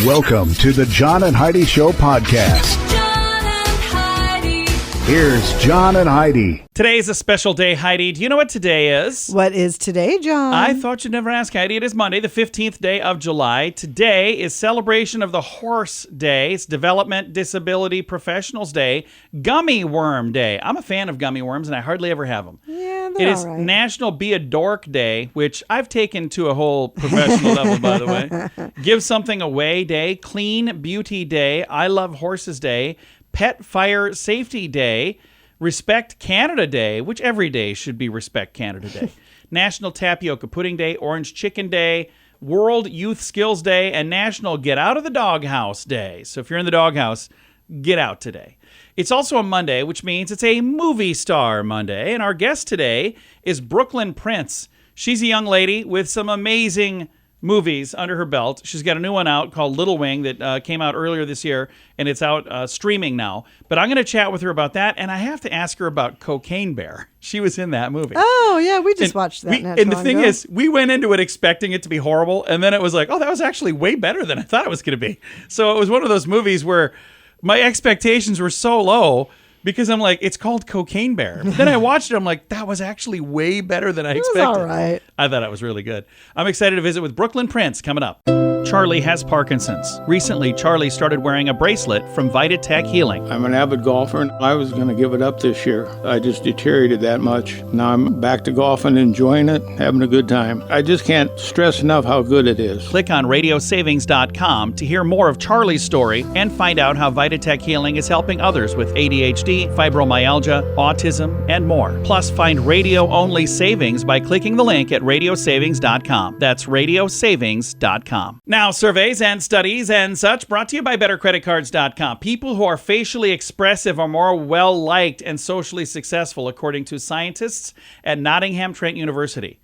Welcome to the John and Heidi Show podcast. John and Heidi. Here's John and Heidi. Today is a special day, Heidi. Do you know what today is? What is today, John? I thought you'd never ask, Heidi. It is Monday, the 15th day of July. Today is celebration of the Horse Day. It's Development Disability Professionals Day. Gummy Worm Day. I'm a fan of gummy worms, and I hardly ever have them. Yeah, It they're is all right. National Be a Dork Day, which I've taken to a whole professional level, by the way. Give Something Away Day. Clean Beauty Day. I Love Horses Day. Pet Fire Safety Day. Respect Canada Day, which every day should be Respect Canada Day. National Tapioca Pudding Day, Orange Chicken Day, World Youth Skills Day, and National Get Out of the Doghouse Day. So if you're in the doghouse, get out today. It's also a Monday, which means it's a movie star Monday. And our guest today is Brooklynn Prince. She's a young lady with some amazing movies under her belt. She's got a new one out called Little Wing that came out earlier this year, and it's out streaming now. But I'm going to chat with her about that, and I have to ask her about Cocaine Bear. She was in that movie. Oh, yeah, we just watched that. And the thing is, we went into it expecting it to be horrible, and then it was like, oh, that was actually way better than I thought it was going to be. So it was one of those movies where my expectations were so low because I'm like, it's called Cocaine Bear. But then I watched it, I'm like, that was actually way better than I expected. It was all right. I thought it was really good. I'm excited to visit with Brooklynn Prince coming up. Charlie has Parkinson's. Recently, Charlie started wearing a bracelet from VitaTech Healing. I'm an avid golfer, and I was going to give it up this year. I just deteriorated that much. Now I'm back to golfing, enjoying it, having a good time. I just can't stress enough how good it is. Click on radiosavings.com to hear more of Charlie's story and find out how VitaTech Healing is helping others with ADHD, fibromyalgia, autism, and more. Plus, find radio-only savings by clicking the link at radiosavings.com. That's radiosavings.com. Now, surveys and studies and such brought to you by BetterCreditCards.com. People who are facially expressive are more well-liked and socially successful, according to scientists at Nottingham Trent University.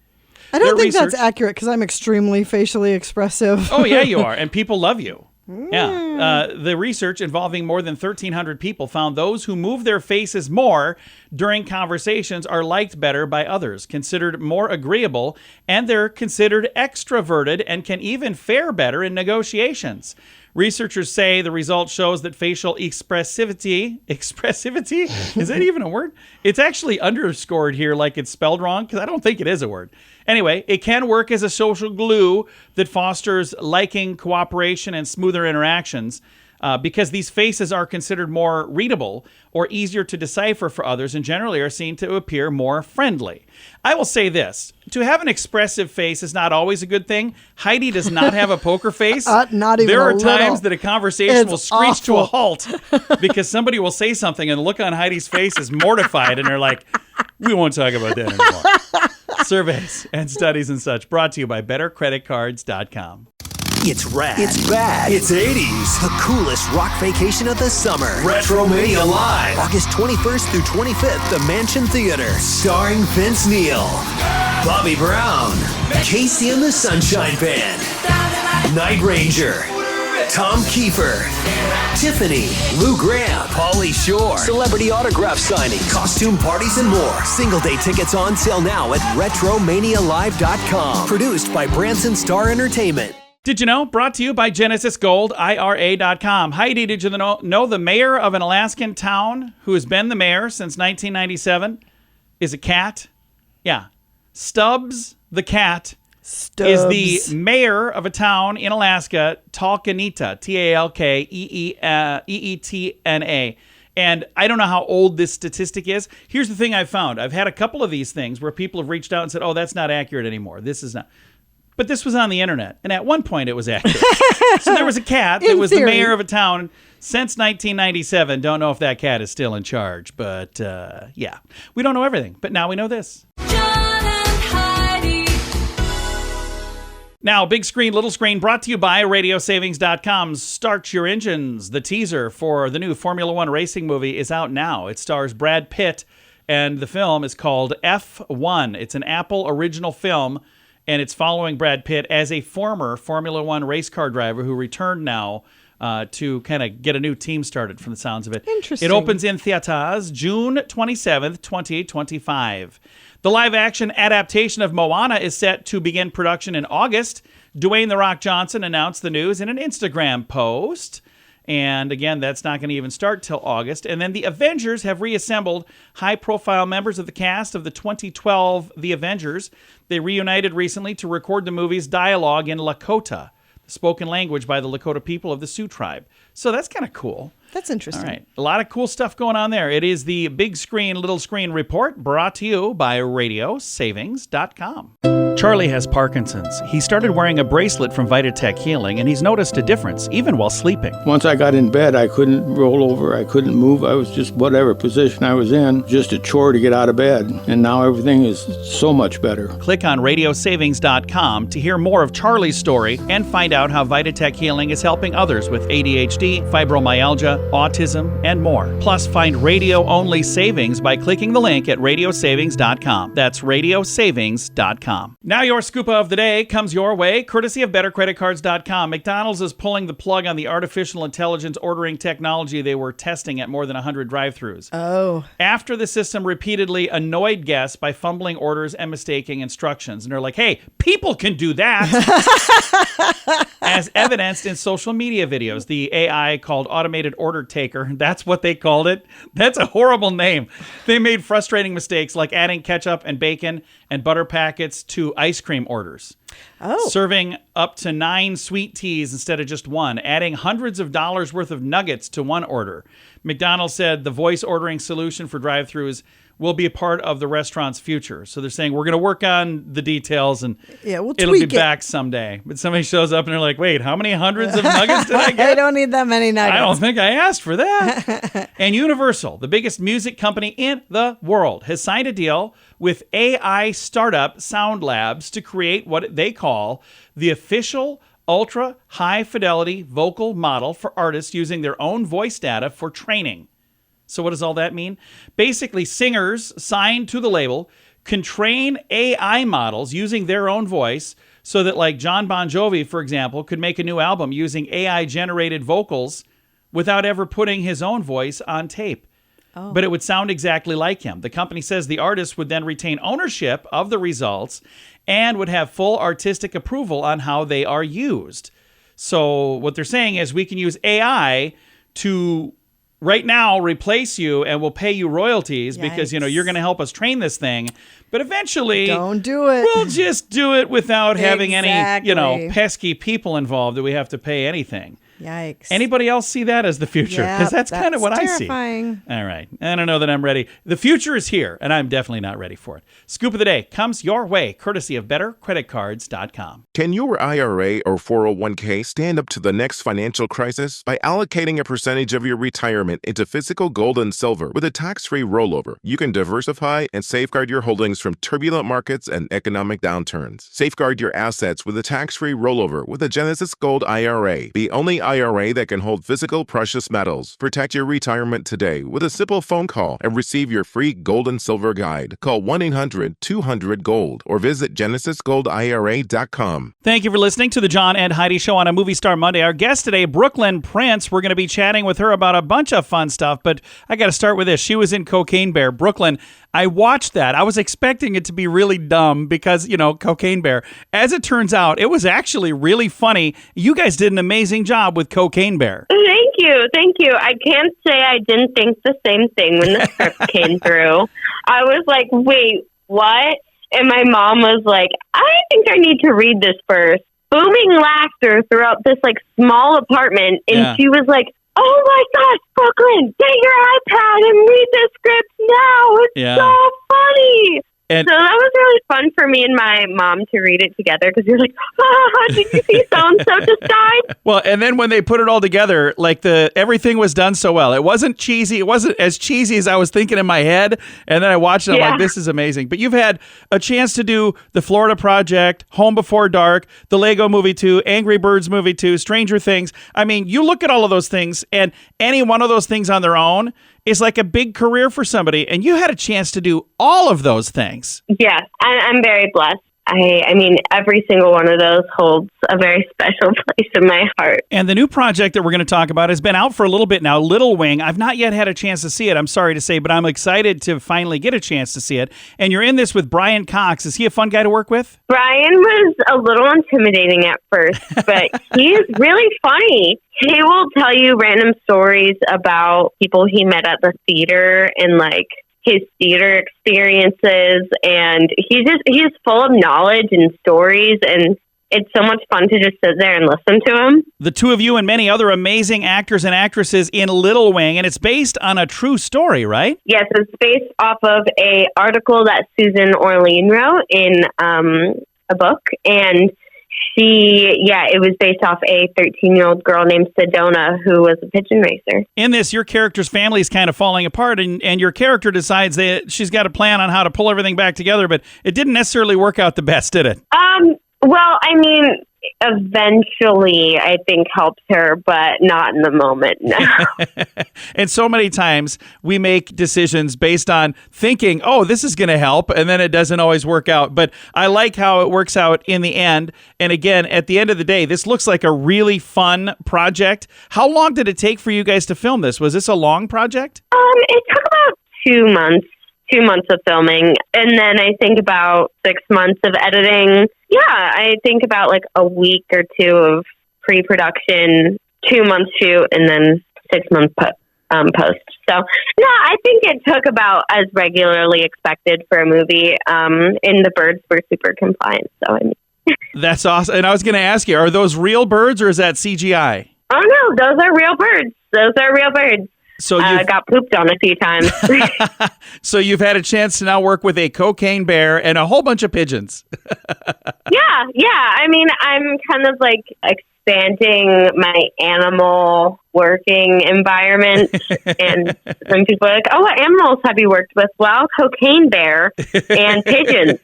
I don't Their think that's research- accurate because I'm extremely facially expressive. Oh, yeah, you are. And people love you. Yeah. The research involving more than 1,300 people found those who move their faces more during conversations are liked better by others, considered more agreeable, and they're considered extroverted and can even fare better in negotiations. Researchers say the result shows that facial expressivity, is that even a word? It's actually underscored here like it's spelled wrong because I don't think it is a word. Anyway, it can work as a social glue that fosters liking, cooperation, and smoother interactions because these faces are considered more readable or easier to decipher for others and generally are seen to appear more friendly. I will say this. To have an expressive face is not always a good thing. Heidi does not have a poker face. Not even There a are little. times that a conversation will It's screech to a awful. halt because somebody will say something and the look on Heidi's face is mortified and they're like, we won't talk about that anymore. Surveys and studies and such brought to you by BetterCreditCards.com. It's rad. It's bad. It's 80s. The coolest rock vacation of the summer. Retromania Live. August 21st through 25th, the Mansion Theater. Starring Vince Neil, Bobby Brown, Casey and the Sunshine Band, Night Ranger, Tom Kiefer, Tiffany, Lou Graham, Pauly Shore, celebrity autograph signing, costume parties, and more. Single day tickets on sale now at RetromaniaLive.com. Produced by Branson Star Entertainment. Did you know? Brought to you by Genesis Gold, IRA.com. Heidi, did you know the mayor of an Alaskan town who has been the mayor since 1997 is a cat? Yeah. Stubbs the cat is the mayor of a town in Alaska, Talkeetna, Talkeetna. And I don't know how old this statistic is. Here's the thing I've found. I've had a couple of these things where people have reached out and said, oh, that's not accurate anymore. This is not. But this was on the internet, and at one point it was accurate. So there was a cat that was the mayor of a town since 1997. Don't know if that cat is still in charge, but yeah. We don't know everything, but now we know this. John and Heidi. Now, big screen, little screen, brought to you by radiosavings.com. Start Your Engines. The teaser for the new Formula One racing movie is out now. It stars Brad Pitt, and the film is called F1. It's an Apple original film, and it's following Brad Pitt as a former Formula One race car driver who returned now to kind of get a new team started from the sounds of it. Interesting. It opens in theaters June 27th, 2025. The live-action adaptation of Moana is set to begin production in August. Dwayne "The Rock" Johnson announced the news in an Instagram post. And again, that's not going to even start till August. And then the Avengers have reassembled high-profile members of the cast of the 2012 The Avengers. They reunited recently to record the movie's dialogue in Lakota, the spoken language by the Lakota people of the Sioux tribe. So that's kind of cool. That's interesting. All right. A lot of cool stuff going on there. It is the Big Screen, Little Screen Report brought to you by RadioSavings.com. Charlie has Parkinson's. He started wearing a bracelet from Vitatech Healing, and he's noticed a difference, even while sleeping. Once I got in bed, I couldn't roll over. I couldn't move. I was just whatever position I was in, just a chore to get out of bed. And now everything is so much better. Click on RadioSavings.com to hear more of Charlie's story and find out how Vitatech Healing is helping others with ADHD, fibromyalgia, autism, and more. Plus, find radio-only savings by clicking the link at RadioSavings.com. That's RadioSavings.com. Now your scoop of the day comes your way, courtesy of BetterCreditCards.com. McDonald's is pulling the plug on the artificial intelligence ordering technology they were testing at more than 100 drive-thrus. Oh. After the system repeatedly annoyed guests by fumbling orders and mistaking instructions. And they're like, hey, people can do that. As evidenced in social media videos. The AI called Automated Order Taker, that's what they called it. That's a horrible name. They made frustrating mistakes like adding ketchup and bacon and butter packets to ice cream orders. Oh. Serving up to 9 sweet teas instead of just one, adding hundreds of dollars worth of nuggets to one order. McDonald's said the voice ordering solution for drive-thrus will be a part of the restaurant's future. So they're saying we're going to work on the details and we'll it'll be tweak it. back someday. But somebody shows up and they're like, wait, how many hundreds of nuggets did I get? I don't need that many nuggets. I don't think I asked for that. And Universal, the biggest music company in the world, has signed a deal with AI startup Sound Labs to create what they call the official ultra high fidelity vocal model for artists using their own voice data for training. So what does all that mean? Basically, singers signed to the label can train AI models using their own voice so that, like John Bon Jovi, for example, could make a new album using AI-generated vocals without ever putting his own voice on tape. Oh. But it would sound exactly like him. The company says the artist would then retain ownership of the results and would have full artistic approval on how they are used. So what they're saying is we can use AI to right now replace you and we'll pay you royalties because, you're going to help us train this thing. But eventually, Don't do it. we'll just do it without having any, Exactly. pesky people involved that we have to pay anything. Yikes. Anybody else see that as the future? Yeah, Because that's kind of what I see. terrifying. All right. I don't know that I'm ready. The future is here, and I'm definitely not ready for it. Scoop of the day comes your way, courtesy of BetterCreditCards.com. Can your IRA or 401k stand up to the next financial crisis? By allocating a percentage of your retirement into physical gold and silver with a tax-free rollover, you can diversify and safeguard your holdings from turbulent markets and economic downturns. Safeguard your assets with a tax-free rollover with a Genesis Gold IRA, the only IRA that can hold physical precious metals. Protect your retirement today with a simple phone call and receive your free gold and silver guide. Call 1-800-200-GOLD or visit GenesisGoldIRA.com. Thank you for listening to the John and Heidi Show on a Movie Star Monday. Our guest today, Brooklynn Prince. We're going to be chatting with her about a bunch of fun stuff, but I got to start with this. She was in Cocaine Bear. Brooklynn, I watched that. I was expecting it to be really dumb because, Cocaine Bear. As it turns out, it was actually really funny. You guys did an amazing job with Cocaine Bear. Thank you. Thank you. I can't say I didn't think the same thing when the script came through. I was like, wait, what? And my mom was like, I think I need to read this first. Booming laughter throughout this small apartment. And Yeah. she was like, oh my gosh, Brooklyn, get your iPad and read the script now. It's Yeah. so funny. And So that was really fun for me and my mom to read it together because you're like, did you see so-and-so just died? well, and then when they put it all together, everything was done so well. It wasn't cheesy. It wasn't as cheesy as I was thinking in my head. And then I watched it. I'm like, this is amazing. But you've had a chance to do The Florida Project, Home Before Dark, The Lego Movie 2, Angry Birds Movie 2, Stranger Things. I mean, you look at all of those things, and any one of those things on their own is like a big career for somebody. And you had a chance to do all of those things. Yes, I'm very blessed. I mean, every single one of those holds a very special place in my heart. And the new project that we're going to talk about has been out for a little bit now, Little Wing. I've not yet had a chance to see it, I'm sorry to say, but I'm excited to finally get a chance to see it. And you're in this with Brian Cox. Is he a fun guy to work with? Brian was a little intimidating at first, but he is really funny. He will tell you random stories about people he met at the theater and like his theater experiences, and he's full of knowledge and stories, and it's so much fun to just sit there and listen to him. The two of you and many other amazing actors and actresses in Little Wing, and it's based on a true story, right? Yes, it's based off of a article that Susan Orlean wrote in a book, and it was based off a 13-year-old girl named Sedona who was a pigeon racer. In this, your character's family is kind of falling apart, and your character decides that she's got a plan on how to pull everything back together, but it didn't necessarily work out the best, did it? Well, I mean, eventually, I think helps her, but not in the moment, no. And so many times we make decisions based on thinking, oh, this is going to help, and then it doesn't always work out. But I like how it works out in the end. And again, at the end of the day, this looks like a really fun project. How long did it take for you guys to film this? Was this a long project? It took about 2 months. 2 months of filming, and then I think about 6 months of editing. Yeah, I think about like a week or two of pre-production, 2 months shoot, and then 6 months post. So, no, I think it took about as regularly expected for a movie. And the birds were super compliant. So, I mean. That's awesome. And I was going to ask you, are those real birds or is that CGI? Oh, no, those are real birds. Those are real birds. So got pooped on a few times. So you've had a chance to now work with a cocaine bear and a whole bunch of pigeons. Yeah. I mean, I'm kind of like expanding my animal working environment. And when people are like, oh, what animals have you worked with? Well, cocaine bear and pigeons.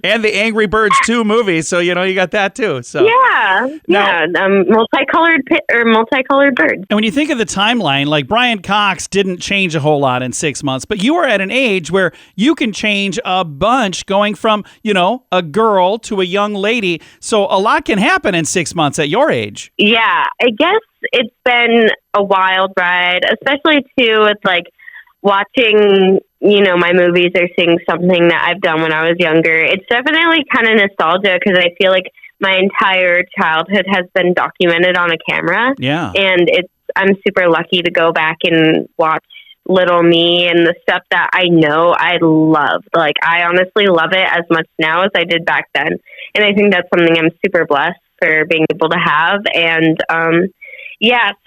And the Angry Birds 2 movie. So, you got that too. So multicolored birds. And when you think of the timeline, like Brian Cox didn't change a whole lot in 6 months, but you are at an age where you can change a bunch going from, a girl to a young lady. So a lot can happen in 6 months at your age. Yeah, I guess it's been a wild ride, especially too with like watching, my movies or seeing something that I've done when I was younger. It's definitely kind of nostalgia because I feel like my entire childhood has been documented on a camera. Yeah. And I'm super lucky to go back and watch little me and the stuff that I know I love. Like, I honestly love it as much now as I did back then. And I think that's something I'm super blessed for being able to have. And,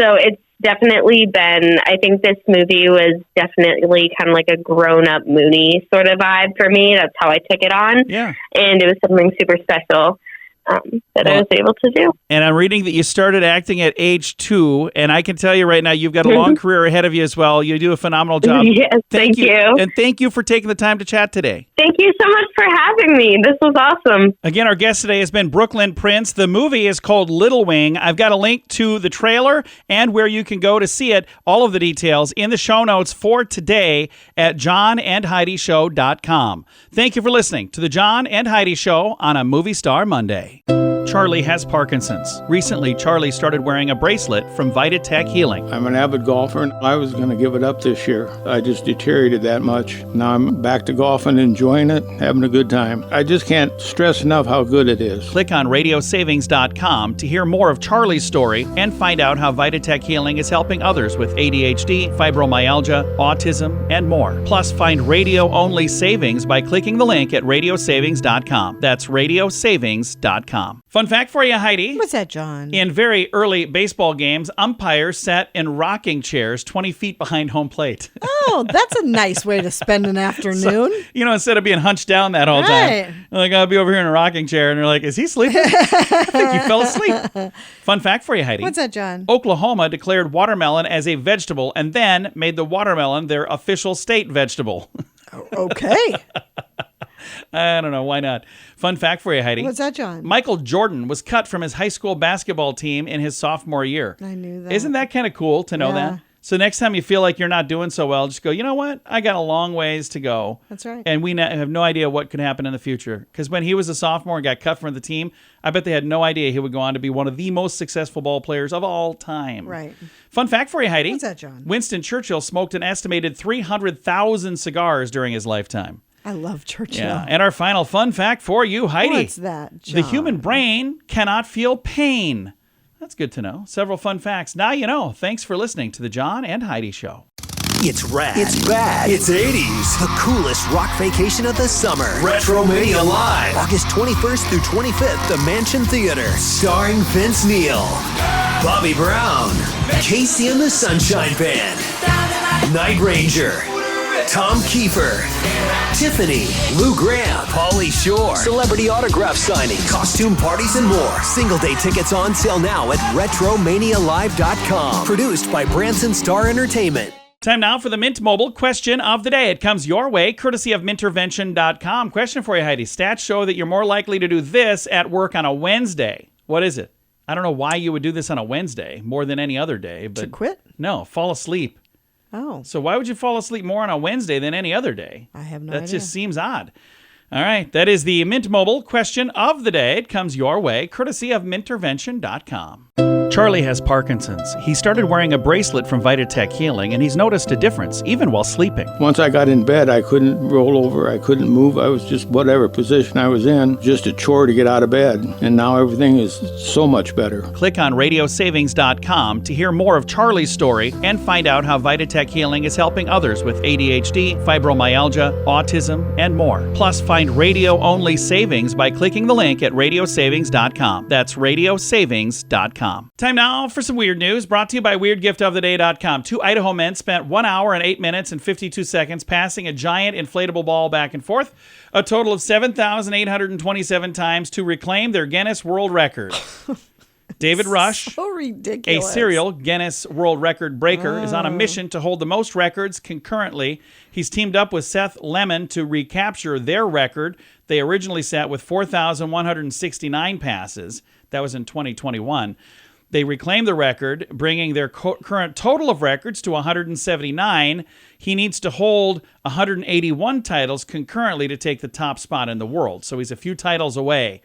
so it's definitely been, I think this movie was definitely kind of like a grown-up Mooney sort of vibe for me. That's how I took it on. Yeah. And it was something super special that I was able to do. And I'm reading that you started acting at age 2, and I can tell you right now, you've got a long career ahead of you as well. You do a phenomenal job. Yes, thank you. And thank you for taking the time to chat today. Thank you so much for having me. This was awesome. Again, our guest today has been Brooklynn Prince. The movie is called Little Wing. I've got a link to the trailer and where you can go to see it. All of the details in the show notes for today at johnandheidishow.com. Thank you for listening to the John and Heidi Show on a Movie Star Monday. Charlie has Parkinson's. Recently, Charlie started wearing a bracelet from VitaTech Healing. I'm an avid golfer, and I was going to give it up this year. I just deteriorated that much. Now I'm back to golfing, enjoying it, having a good time. I just can't stress enough how good it is. Click on radiosavings.com to hear more of Charlie's story and find out how VitaTech Healing is helping others with ADHD, fibromyalgia, autism, and more. Plus, find radio-only savings by clicking the link at radiosavings.com. That's radiosavings.com. Fun fact for you, Heidi. What's that, John? In very early baseball games, umpires sat in rocking chairs 20 feet behind home plate. Oh, that's a nice way to spend an afternoon. So, instead of being hunched down that whole time. Like, I'll be over here in a rocking chair, and they're like, is he sleeping? I think you fell asleep. Fun fact for you, Heidi. What's that, John? Oklahoma declared watermelon as a vegetable and then made the watermelon their official state vegetable. Okay. I don't know. Why not? Fun fact for you, Heidi. What's that, John? Michael Jordan was cut from his high school basketball team in his sophomore year. I knew that. Isn't that kind of cool to know that? So next time you feel like you're not doing so well, just go, you know what? I got a long ways to go. That's right. And we have no idea what could happen in the future. Because when he was a sophomore and got cut from the team, I bet they had no idea he would go on to be one of the most successful ball players of all time. Right. Fun fact for you, Heidi. What's that, John? Winston Churchill smoked an estimated 300,000 cigars during his lifetime. I love Churchill. Yeah. And our final fun fact for you, Heidi. What's that, John? The human brain cannot feel pain. That's good to know. Several fun facts. Now you know. Thanks for listening to the John and Heidi Show. It's rad. It's bad. It's 80s. The coolest rock vacation of the summer. Retromania Live. August 21st through 25th, the Mansion Theater. Starring Vince Neil, Bobby Brown, Casey and the Sunshine Band, Night Ranger, Tom Kiefer, Tiffany, Lou Graham, Pauly Shore, celebrity autograph signing, costume parties, and more. Single day tickets on sale now at RetromaniaLive.com. Produced by Branson Star Entertainment. Time now for the Mint Mobile question of the day. It comes your way, courtesy of Mintervention.com. Question for you, Heidi. Stats show that you're more likely to do this at work on a Wednesday. What is it? I don't know why you would do this on a Wednesday more than any other day. But To quit? No, fall asleep. Oh, So why would you fall asleep more on a Wednesday than any other day? I have no That idea. just seems odd. All right, that is the Mint Mobile question of the day. It comes your way, courtesy of Mintervention.com. Charlie has Parkinson's. He started wearing a bracelet from Vitatech Healing, and he's noticed a difference, even while sleeping. Once I got in bed, I couldn't roll over. I couldn't move. I was just whatever position I was in, just a chore to get out of bed. And now everything is so much better. Click on radiosavings.com to hear more of Charlie's story and find out how Vitatech Healing is helping others with ADHD, fibromyalgia, autism, and more. Plus, find radio-only savings by clicking the link at radiosavings.com. That's radiosavings.com. Time now for some weird news, brought to you by WeirdGiftOfTheDay.com. 2 Idaho men spent 1 hour and 8 minutes and 52 seconds passing a giant inflatable ball back and forth, a total of 7,827 times, to reclaim their Guinness World Record. David Rush, so a ridiculous. serial Guinness World Record breaker, is on a mission to hold the most records concurrently. He's teamed up with Seth Lemon to recapture their record. They originally sat with 4,169 passes. That was in 2021. They reclaimed the record, bringing their current total of records to 179. He needs to hold 181 titles concurrently to take the top spot in the world. So he's a few titles away.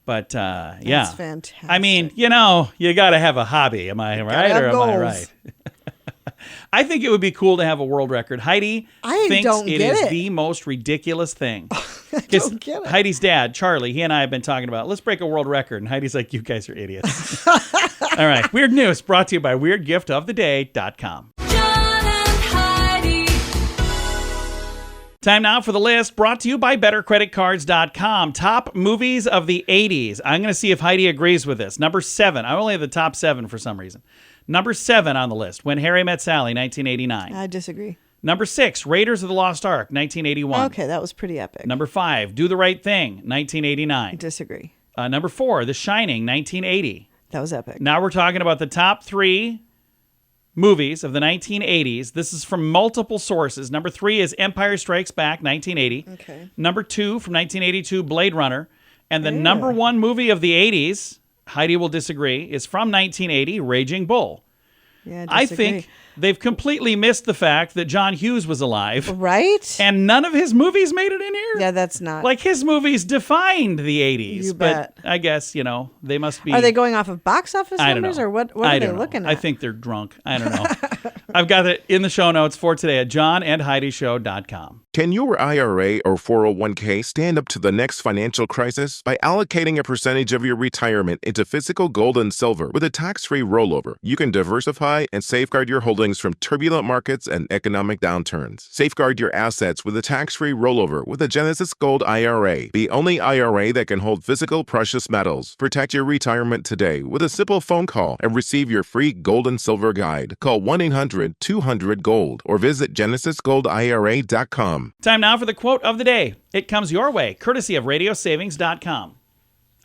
But, yeah. That's fantastic. I mean, you know, you got to have a hobby. Am I right have or am I goals. right? I think it would be cool to have a world record. Heidi I thinks don't it get is it. the most ridiculous thing. I don't get it. Heidi's dad, Charlie, he and I have been talking about, let's break a world record. And Heidi's like, you guys are idiots. All right. Weird news brought to you by WeirdGiftOfTheDay.com. John and Heidi. Time now for the list brought to you by BetterCreditCards.com. Top movies of the 80s. I'm going to see if Heidi agrees with this. Number 7. I only have the top 7 for some reason. Number 7 on the list, When Harry Met Sally, 1989. I disagree. Number 6, Raiders of the Lost Ark, 1981. Okay, that was pretty epic. Number 5, Do the Right Thing, 1989. Disagree. Number 4, The Shining, 1980. That was epic. Now we're talking about the top 3 movies of the 1980s. This is from multiple sources. Number 3 is Empire Strikes Back, 1980. Okay. Number 2, from 1982, Blade Runner. And the number 1 movie of the 80s, Heidi will disagree, is from 1980, Raging Bull. Yeah, I disagree. think they've completely missed the fact that John Hughes was alive. Right? And none of his movies made it in here. Yeah, that's not. Like, his movies defined the 80s. You but bet. I guess, you know, they must be... Are they going off of box office I don't numbers, know. or what I are they don't know. looking at? I think they're drunk. I don't know. I've got it in the show notes for today at johnandheidishow.com. Can your IRA or 401k stand up to the next financial crisis by allocating a percentage of your retirement into physical gold and silver with a tax-free rollover? You can diversify and safeguard your holdings from turbulent markets and economic downturns. Safeguard your assets with a tax-free rollover with a Genesis Gold IRA, the only IRA that can hold physical precious metals. Protect your retirement today with a simple phone call and receive your free gold and silver guide. Call 1-800-200-GOLD or visit genesisgoldira.com. Time now for the quote of the day. It comes your way, courtesy of radiosavings.com.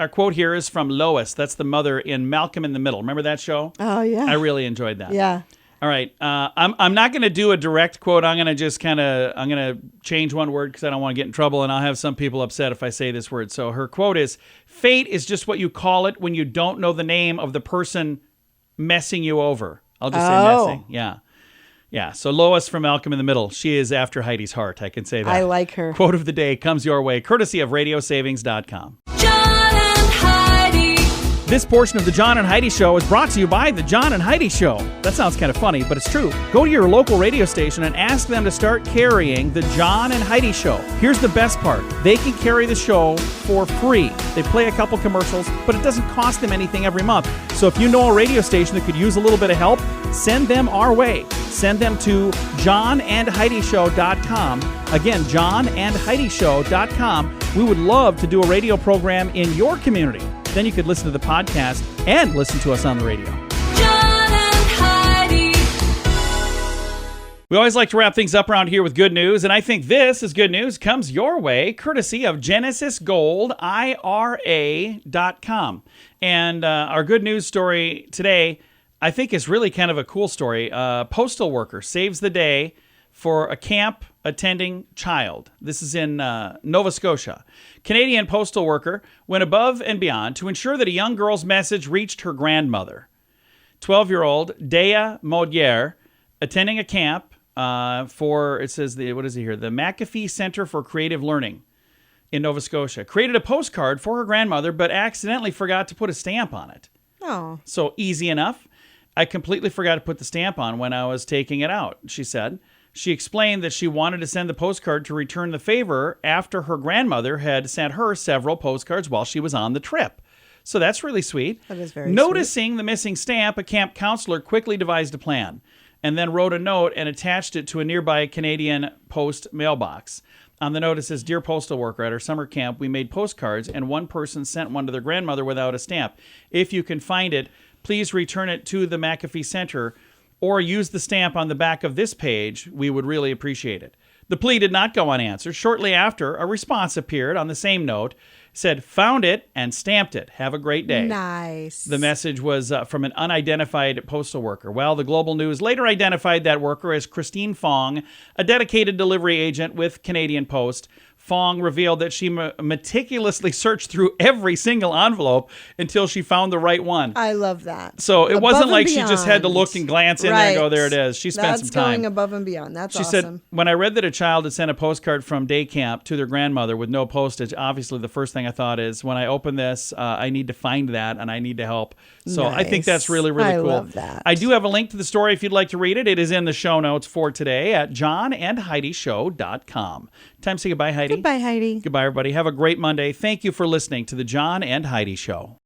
Our quote here is from Lois. That's the mother in Malcolm in the Middle. Remember that show? Oh, yeah. I really enjoyed that. Yeah. All right. I'm not going to do a direct quote. I'm going to just I'm going to change one word because I don't want to get in trouble, and I'll have some people upset if I say this word. So her quote is, fate is just what you call it when you don't know the name of the person messing you over. I'll just say messing. Yeah. Yeah, so Lois from Malcolm in the Middle, she is after Heidi's heart. I can say that. I like her. Quote of the day comes your way, courtesy of radiosavings.com. John and Heidi. This portion of the John and Heidi Show is brought to you by the John and Heidi Show. That sounds kind of funny, but it's true. Go to your local radio station and ask them to start carrying the John and Heidi Show. Here's the best part. They can carry the show for free. They play a couple commercials, but it doesn't cost them anything every month. So if you know a radio station that could use a little bit of help, send them our way. Send them to johnandheidishow.com. Again, johnandheidishow.com. We would love to do a radio program in your community. Then you could listen to the podcast and listen to us on the radio. John and Heidi. We always like to wrap things up around here with good news, and I think this is good news comes your way courtesy of GenesisGoldIRA.com. And our good news story today, I think, is really kind of a cool story. A postal worker saves the day for a camp attending child. This is in Nova Scotia. Canadian postal worker went above and beyond to ensure that a young girl's message reached her grandmother. 12-year-old Dea Maudier, attending a camp for, it says, what is it here? The McAfee Center for Creative Learning in Nova Scotia, created a postcard for her grandmother, but accidentally forgot to put a stamp on it. Oh. So easy enough. I completely forgot to put the stamp on when I was taking it out, she said. She explained that she wanted to send the postcard to return the favor after her grandmother had sent her several postcards while she was on the trip. So that's really sweet. That is very Noticing the missing stamp, a camp counselor quickly devised a plan and then wrote a note and attached it to a nearby Canadian Post mailbox. On the note, it says, "Dear postal worker, at our summer camp, we made postcards and one person sent one to their grandmother without a stamp. If you can find it, please return it to the McAfee Center or use the stamp on the back of this page. We would really appreciate it." The plea did not go unanswered. Shortly after, a response appeared on the same note, said, "Found it and stamped it. Have a great day." Nice. The message was from an unidentified postal worker. Well, the Global News later identified that worker as Christine Fong, a dedicated delivery agent with Canadian Post. Fong revealed that she meticulously searched through every single envelope until she found the right one. I love that. So it Above wasn't and like she just had to look beyond. and glance in there and go, Right. there it is. She spent That's some time. going above and beyond. That's She awesome. said, "When I read that a child had sent a postcard from day camp to their grandmother with no postage, obviously the first thing I thought is, when I open this, I need to find that and I need to help." So I think that's Nice. really, really I cool. love that. I do have a link to the story if you'd like to read it. It is in the show notes for today at johnandheidishow.com. Time to say goodbye, Heidi. Goodbye, Heidi. Goodbye, everybody. Have a great Monday. Thank you for listening to the John and Heidi Show.